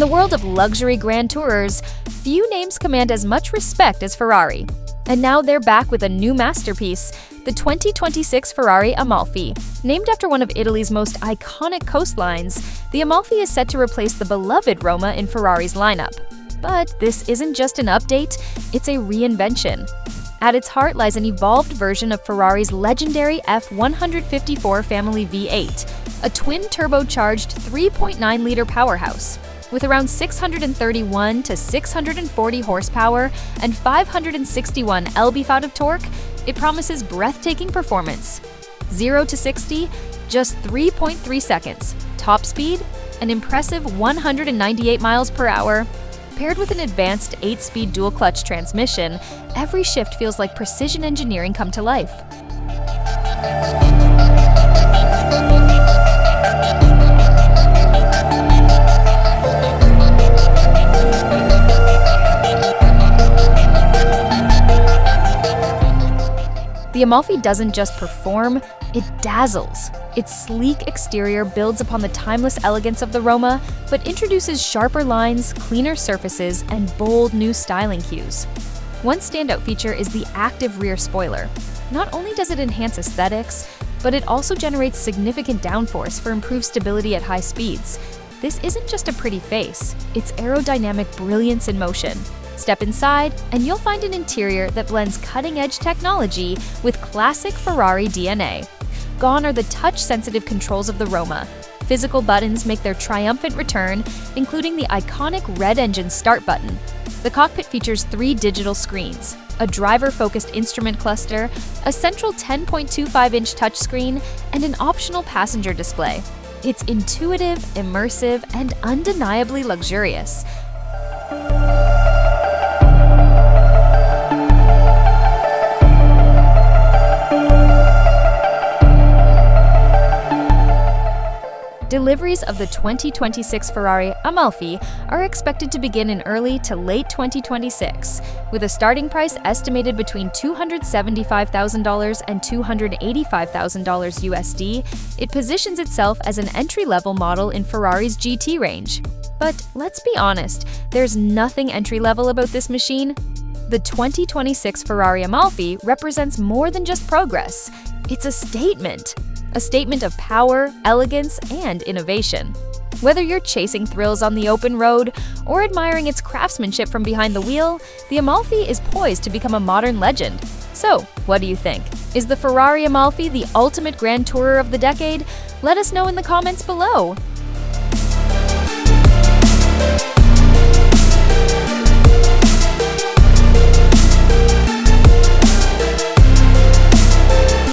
the world of luxury grand tourers, few names command as much respect as Ferrari. And now they're back with a new masterpiece, the 2026 Ferrari Amalfi. Named after one of Italy's most iconic coastlines, the Amalfi is set to replace the beloved Roma in Ferrari's lineup. But this isn't just an update, it's a reinvention. At its heart lies an evolved version of Ferrari's legendary F154 family V8, a twin-turbocharged 3.9-liter powerhouse. With around 631 to 640 horsepower and 561 lb-ft of torque, it promises breathtaking performance. 0 to 60, just 3.3 seconds. Top speed, an impressive 198 miles per hour. Paired with an advanced 8-speed dual-clutch transmission, every shift feels like precision engineering come to life. The Amalfi doesn't just perform, it dazzles. Its sleek exterior builds upon the timeless elegance of the Roma, but introduces sharper lines, cleaner surfaces, and bold new styling cues. One standout feature is the active rear spoiler. Not only does it enhance aesthetics, but it also generates significant downforce for improved stability at high speeds. This isn't just a pretty face, it's aerodynamic brilliance in motion. Step inside, and you'll find an interior that blends cutting-edge technology with classic Ferrari DNA. Gone are the touch-sensitive controls of the Roma. Physical buttons make their triumphant return, including the iconic red engine start button. The cockpit features 3 digital screens, a driver-focused instrument cluster, a central 10.25-inch touchscreen, and an optional passenger display. It's intuitive, immersive, and undeniably luxurious. Deliveries of the 2026 Ferrari Amalfi are expected to begin in early to late 2026, with a starting price estimated between $275,000 and $285,000 USD. It positions itself as an entry-level model in Ferrari's GT range. But let's be honest, there's nothing entry-level about this machine. The 2026 Ferrari Amalfi represents more than just progress. It's a statement. A statement of power, elegance, and innovation. Whether you're chasing thrills on the open road or admiring its craftsmanship from behind the wheel, the Amalfi is poised to become a modern legend. So, what do you think? Is the Ferrari Amalfi the ultimate grand tourer of the decade? Let us know in the comments below.